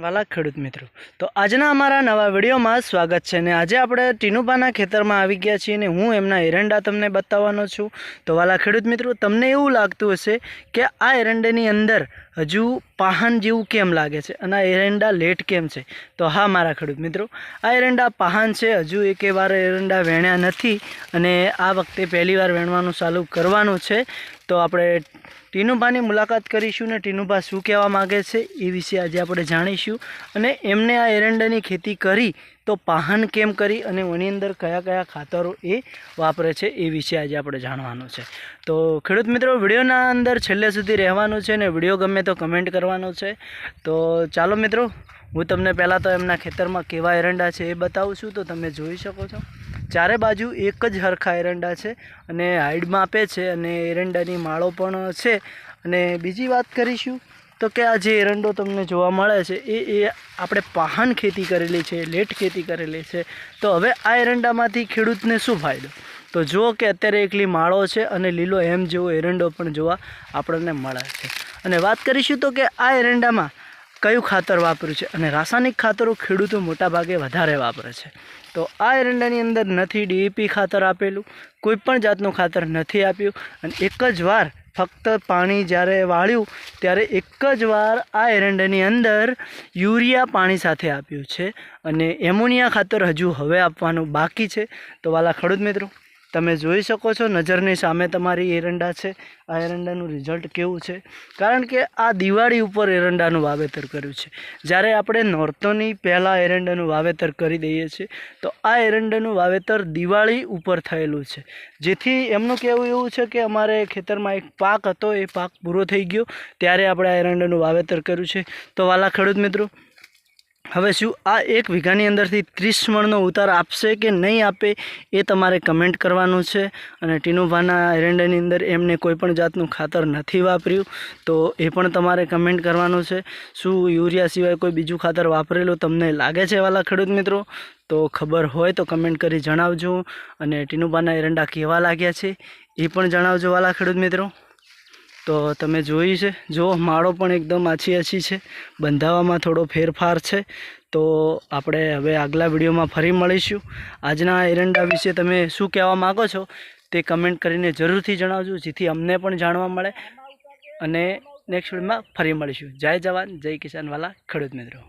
વાલા ખેડૂત મિત્રો, તો આજના અમારા નવા વિડીયોમાં સ્વાગત છે ને આજે આપણે ટીનુભાના ખેતરમાં આવી ગયા છીએ ને હું એમના એરંડા તમને બતાવવાનો છું। તો વાલા ખેડૂત મિત્રો, તમને એવું લાગતું હશે કે આ એરંડાની અંદર હજુ પાહન જેવું કેમ લાગે છે અને આ એરંડા લેટ કેમ છે? તો હા મારા ખેડૂત મિત્રો, આ એરંડા પાહન છે, હજુ એકેવાર એરંડા વેણ્યા નથી અને આ વખતે પહેલીવાર વેણવાનું ચાલુ કરવાનું છે। તો આપણે ટીનુભાની મુલાકાત કરીશું ને ટીનુભા શું કહેવા માગે છે એ વિશે આજે આપણે જાણીશું અને એમને આ એરંડાની ખેતી કરી તો પાહન કેમ કરી અને એની અંદર કયા કયા ખાતરો એ વાપરે છે એ વિશે આજે આપણે જાણવાનું છે। તો ખેડૂત મિત્રો, વિડીયોના અંદર છેલ્લે સુધી રહેવાનું છે ને વિડીયો ગમે તો કમેન્ટ કરવાનો છે। તો ચાલો મિત્રો, હું તમને પહેલાં તો એમના ખેતરમાં કેવા એરંડા છે એ બતાવું છું। તો તમે જોઈ શકો છો ચારે બાજુ એક જ હરખા એરંડા છે અને હાઈડમાં આપે છે અને એરંડાની માળો પણ છે। અને બીજી વાત કરીશું તો કે આ જે એરંડો તમને જોવા મળે છે એ આપણે પાહન ખેતી કરેલી છે, લેટ ખેતી કરેલી છે। તો હવે આ એરંડામાંથી ખેડૂતને શું ફાયદો? તો જુઓ કે અત્યારે એકલી માળો છે અને લીલો એમ જેવો એરંડો પણ જોવા આપણને મળે છે। અને વાત કરીશું તો કે આ એરંડામાં કયું ખાતર વાપર્યું છે અને રાસાયણિક ખાતરો ખેડૂતો મોટાભાગે વધારે વાપરે છે। તો આ એરંડાની અંદર નથી ડીએપી ખાતર આપેલું, કોઈ પણ જાતનું ખાતર નથી આપ્યું અને એક જ વાર ફક્ત પાણી જ્યારે વાળ્યું ત્યારે એક જ વાર આ એરંડાની અંદર યુરિયા પાણી સાથે આપ્યું છે અને એમોનિયા ખાતર હજુ હવે આપવાનું બાકી છે। તો વાલા ખેડૂત મિત્રો, તમે જોઈ શકો છો નજરની સામે તમારી એરંડા છે। આ એરંડાનું રિઝલ્ટ કેવું છે? કારણ કે આ દિવાળી ઉપર એરંડાનું વાવેતર કર્યું છે। જ્યારે આપણે નોરતોની પહેલાં એરંડાનું વાવેતર કરી દઈએ છીએ તો આ એરંડાનું વાવેતર દિવાળી ઉપર થયેલું છે, જેથી એમનું કહેવું એવું છે કે અમારે ખેતરમાં એક પાક હતો, એ પાક પૂરો થઈ ગયો ત્યારે આપણે આ એરંડાનું વાવેતર કર્યું છે। તો વાલા ખેડૂત મિત્રો, હવે શું આ એક વીઘાની અંદરથી 30 મણનો ઉતાર આપશે કે નહીં આપે એ તમારે કમેન્ટ કરવાનું છે। અને ટીનુભાના એરંડાની અંદર એમને કોઈ પણ જાતનું ખાતર નથી વાપર્યું તો એ પણ તમારે કમેન્ટ કરવાનું છે। શું યુરિયા સિવાય કોઈ બીજું ખાતર વાપરેલું તમને લાગે છે વાલા ખેડૂત મિત્રો? તો ખબર હોય તો કમેન્ટ કરી જણાવજો અને ટીનુભાના એરંડા કેવા લાગ્યા છે એ પણ જણાવજો વાલા ખેડૂત મિત્રો। તો તમે જોઈ છે, જો માળો પણ એકદમ આછી છે, બંધાવામાં થોડો ફેરફાર છે। તો આપણે હવે આગલા વિડીયોમાં ફરી મળીશું। આજના એરંડા વિશે તમે શું કહેવા માગો છો તે કમેન્ટ કરીને જરૂરથી જણાવજો, જેથી અમને પણ જાણવા મળે અને નેક્સ્ટ વિડીયોમાં ફરી મળીશું। જય જવાન જય કિસાન વાલા ખેડૂત મિત્રો।